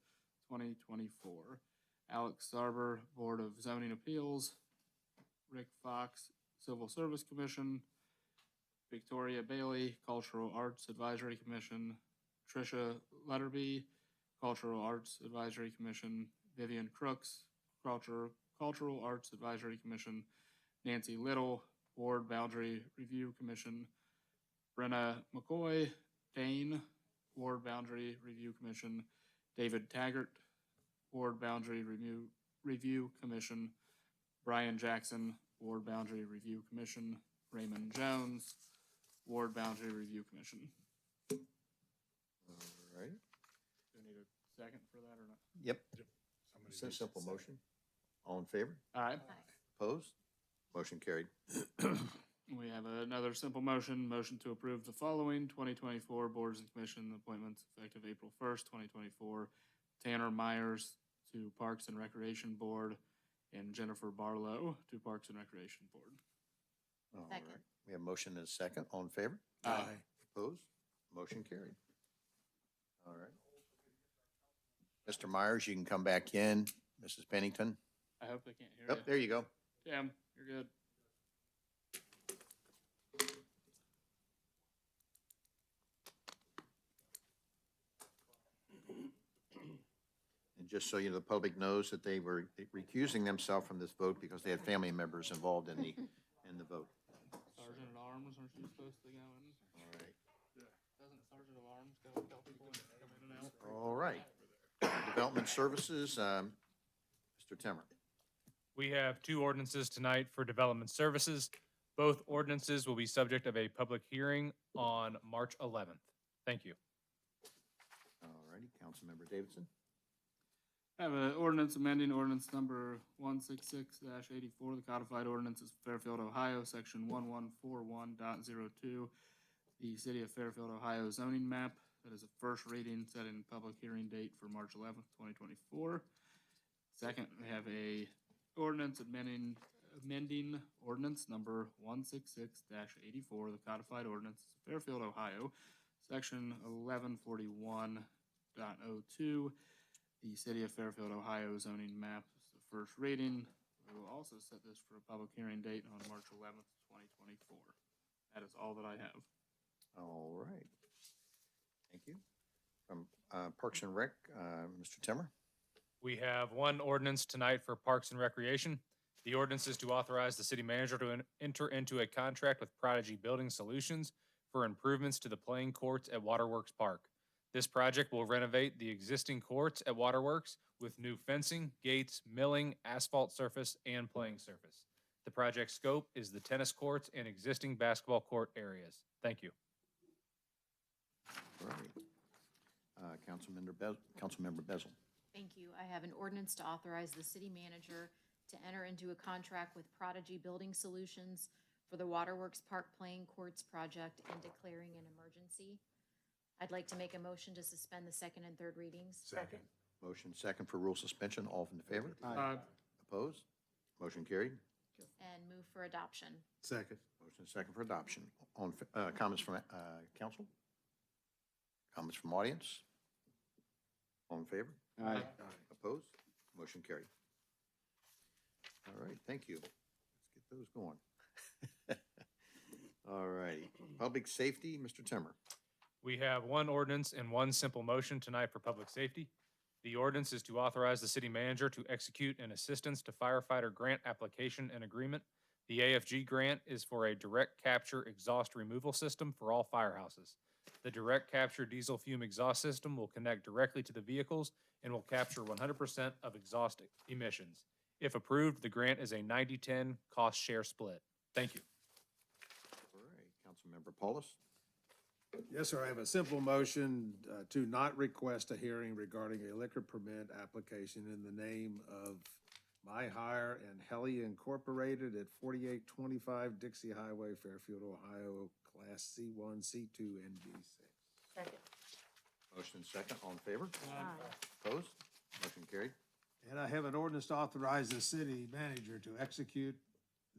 2024. Alex Sarber, Board of Zoning Appeals. Rick Fox, Civil Service Commission. Victoria Bailey, Cultural Arts Advisory Commission. Tricia Letterby, Cultural Arts Advisory Commission. Vivian Crooks, Cultural Arts Advisory Commission. Nancy Little, Ward Boundary Review Commission. Brenna McCoy, Dane, Ward Boundary Review Commission. David Taggart, Ward Boundary Review Commission. Brian Jackson, Ward Boundary Review Commission. Raymond Jones, Ward Boundary Review Commission. All right. Do we need a second for that or not? Yep. Somebody It's a needs to simple second. motion. All in favor? Aye. Opposed? Motion carried. We have another simple motion to approve the following 2024 boards and commission appointments effective April 1st, 2024. Tanner Myers to Parks and Recreation Board and Jennifer Barlow to Parks and Recreation Board. All Second. right. We have motion and a second. All in favor? Aye. Opposed? Motion carried. All right. Mr. Myers, you can come back in. Mrs. Pennington? I hope they can't hear Oh, you. there you go. Tim, you're good. And just so you know, the public knows that they were recusing themselves from this vote because they had family members involved in the vote. Sergeant at Arms, aren't you supposed to go in? All right. Doesn't Sergeant at Arms go tell people when to come in and out? All right. Development Services, Mr. Timmer. We have two ordinances tonight for development services. Both ordinances will be subject of a public hearing on March 11th. Thank you. All righty, Councilmember Davidson. I have an ordinance amending ordinance number 166-84, the codified ordinances of Fairfield, Ohio, section 1141.02, the city of Fairfield, Ohio zoning map. That is a first reading, setting public hearing date for March 11th, 2024. Second, we have a ordinance amending ordinance number 166-84, the codified ordinances of Fairfield, Ohio, section 1141.02, the city of Fairfield, Ohio zoning map. This is the first reading. We will also set this for a public hearing date on March 11th, 2024. That is all that I have. All right. Thank you. From Parks and Rec, Mr. Timmer. We have one ordinance tonight for Parks and Recreation. The ordinance is to authorize the city manager to enter into a contract with Prodigy Building Solutions for improvements to the playing courts at Waterworks Park. This project will renovate the existing courts at Waterworks with new fencing, gates, milling, asphalt surface, and playing surface. The project scope is the tennis courts and existing basketball court areas. Thank you. All right. Councilmember Bezel. Thank you. I have an ordinance to authorize the city manager to enter into a contract with Prodigy Building Solutions for the Waterworks Park Playing Courts project and declaring an emergency. I'd like to make a motion to suspend the second and third readings. Second. Motion second for rule suspension. All in favor? Opposed? Motion carried. And move for adoption. Second. Motion second for adoption. On, comments from, council? Comments from audience? All in favor? Aye. Opposed? Motion carried. All right, thank you. Let's get those going. All righty. Public safety, Mr. Timmer. We have one ordinance and one simple motion tonight for public safety. The ordinance is to authorize the city manager to execute an assistance to firefighter grant application and agreement. The AFG grant is for a direct capture exhaust removal system for all firehouses. The direct capture diesel fume exhaust system will connect directly to the vehicles and will capture 100% of exhaust emissions. If approved, the grant is a 90-10 cost share split. Thank you. All right, Councilmember Paulus. Yes, sir. I have a simple motion to not request a hearing regarding a liquor permit application in the name of My Hire and Helly Incorporated at 4825 Dixie Highway, Fairfield, Ohio, Class C1, C2, and B6. Second. Motion second, all in favor? Opposed? Motion carried. And I have an ordinance to authorize the city manager to execute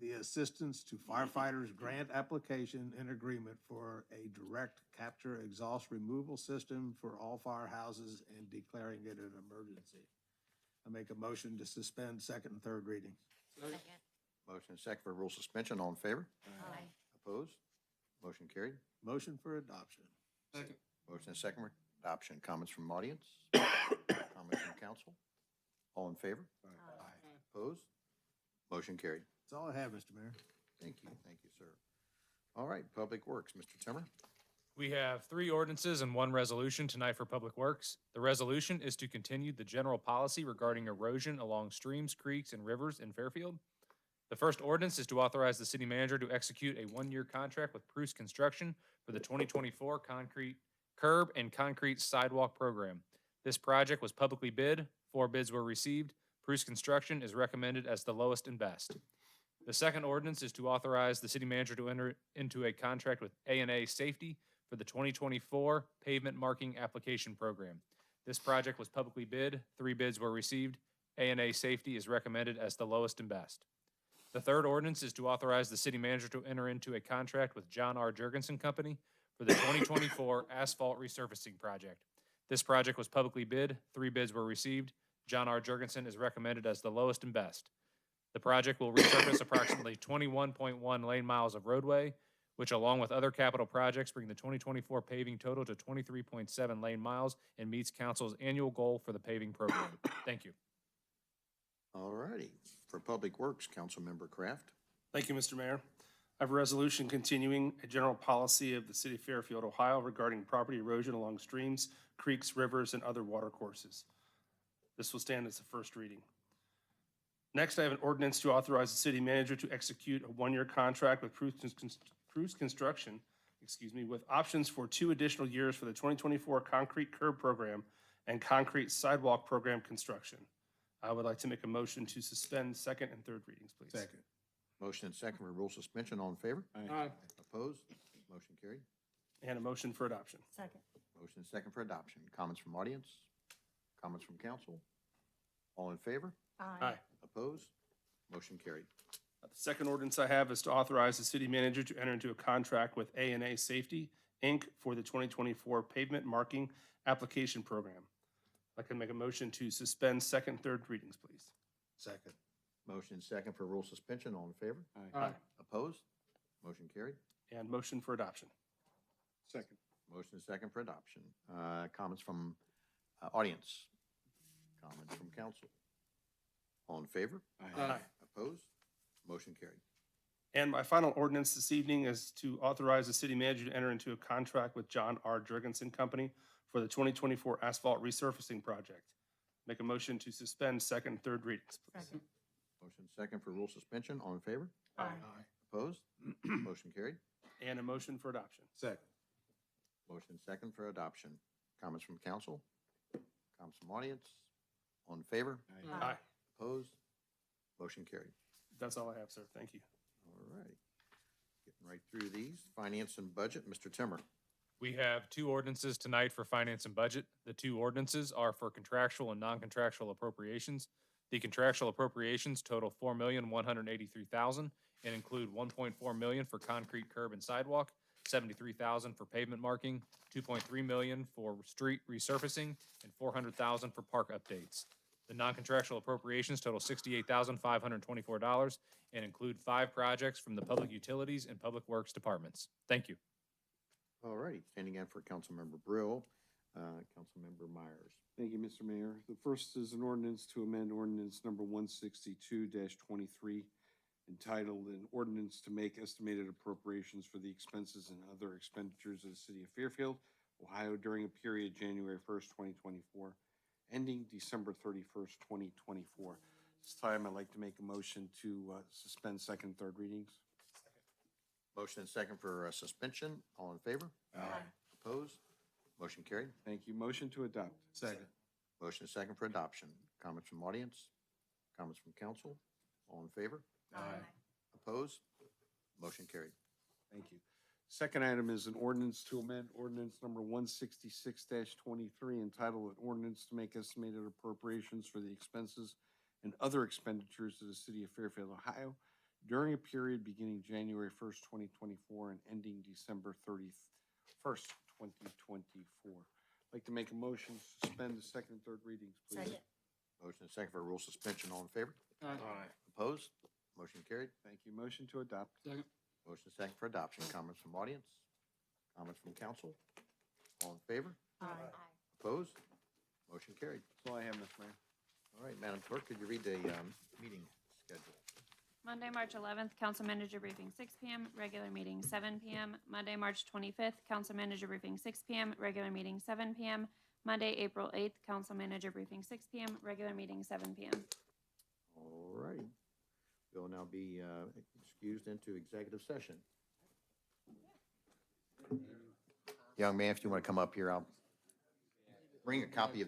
the Assistance to Firefighters Grant Application and Agreement for a direct capture exhaust removal system for all firehouses and declaring it an emergency. I make a motion to suspend second and third readings. Second. Motion second for rule suspension, all in favor? Aye. Opposed? Motion carried. Motion for adoption. Second. Motion second for adoption. Comments from audience? Comments from council? All in favor? Opposed? Motion carried. That's all I have, Mr. Mayor. Thank you, sir. All right, Public Works, Mr. Timmer. We have 3 ordinances and 1 resolution tonight for Public Works. The resolution is to continue the general policy regarding erosion along streams, creeks, and rivers in Fairfield. The first ordinance is to authorize the city manager to execute a 1-year contract with Bruce Construction for the 2024 concrete curb and concrete sidewalk program. This project was publicly bid. 4 bids were received. Bruce Construction is recommended as the lowest and best. The second ordinance is to authorize the city manager to enter into a contract with A&A Safety for the 2024 pavement marking application program. This project was publicly bid. 3 bids were received. A&A Safety is recommended as the lowest and best. The third ordinance is to authorize the city manager to enter into a contract with John R. Jurgensen Company for the 2024 asphalt resurfacing project. This project was publicly bid. 3 bids were received. John R. Jurgensen is recommended as the lowest and best. The project will resurface approximately 21.1 lane miles of roadway, which along with other capital projects bring the 2024 paving total to 23.7 lane miles and meets council's annual goal for the paving program. Thank you. All righty. For Public Works, Councilmember Kraft. Thank you, Mr. Mayor. I have a resolution continuing a general policy of the city of Fairfield, Ohio regarding property erosion along streams, creeks, rivers, and other water courses. This will stand as the first reading. Next, I have an ordinance to authorize the city manager to execute a 1-year contract with Bruce Construction, with options for 2 additional years for the 2024 concrete curb program and concrete sidewalk program construction. I would like to make a motion to suspend second and third readings, please. Second. Motion and second for rule suspension. All in favor? Aye. Opposed? Motion carried. And a motion for adoption. Second. Motion and second for adoption. Comments from audience? Comments from council? All in favor? Aye. Opposed? Motion carried. The second ordinance I have is to authorize the city manager to enter into a contract with A&A Safety, Inc. for the 2024 pavement marking application program. I can make a motion to suspend second and third readings, please. Second. Motion and second for rule suspension. All in favor? Aye. Opposed? Motion carried. And motion for adoption. Second. Motion and second for adoption. Comments from audience? Comments from council? All in favor? Aye. Opposed? Motion carried. And my final ordinance this evening is to authorize the city manager to enter into a contract with John R. Jurgensen Company for the 2024 asphalt resurfacing project. Make a motion to suspend second and third readings, please. Second. Motion second for rule suspension. All in favor? Aye. Opposed? Motion carried. And a motion for adoption. Second. Motion second for adoption. Comments from council? Comments from audience? All in favor? Aye. Opposed? Motion carried. That's all I have, sir. Thank you. All right. Getting right through these. Finance and budget, Mr. Timmer. We have 2 ordinances tonight for finance and budget. The 2 ordinances are for contractual and non-contractual appropriations. The contractual appropriations total $4,183,000 and include $1.4 million for concrete curb and sidewalk, $73,000 for pavement marking, $2.3 million for street resurfacing, and $400,000 for park updates. The non-contractual appropriations total $68,524 and include 5 projects from the Public Utilities and Public Works departments. Thank you. All righty. Standing in for Councilmember Brill, Councilmember Myers. Thank you, Mr. Mayor. The first is an ordinance to amend ordinance number 162-23, entitled an ordinance to make estimated appropriations for the expenses and other expenditures of the city of Fairfield, Ohio during a period January 1st, 2024, ending December 31st, 2024. This time, I'd like to make a motion to suspend second and third readings. Motion and second for suspension. All in favor? Opposed? Motion carried. Thank you. Motion to adopt. Second. Motion and second for adoption. Comments from audience? Comments from council? All in favor? Opposed? Motion carried. Thank you. Second item is an ordinance to amend ordinance number 166-23, entitled an ordinance to make estimated appropriations for the expenses and other expenditures of the city of Fairfield, Ohio, during a period beginning January 1st, 2024 and ending December 31st, 2024. I'd like to make a motion to suspend the second and third readings, please. Second. Motion and second for rule suspension. All in favor? Aye. Opposed? Motion carried. Thank you. Motion to adopt. Second. Motion and second for adoption. Comments from audience? Comments from council? All in favor? Opposed? Motion carried. That's all I have, Mr. Mayor. All right, Madam Clerk, could you read the meeting schedule? Monday, March 11th, council manager briefing 6 PM, regular meeting 7 PM. Monday, March 25th, council manager briefing 6 PM, regular meeting 7 PM. Monday, April 8th, council manager briefing 6 PM, regular meeting 7 PM. All righty. We'll now be excused into executive session. Young man, if you want to come up here, I'll bring a copy of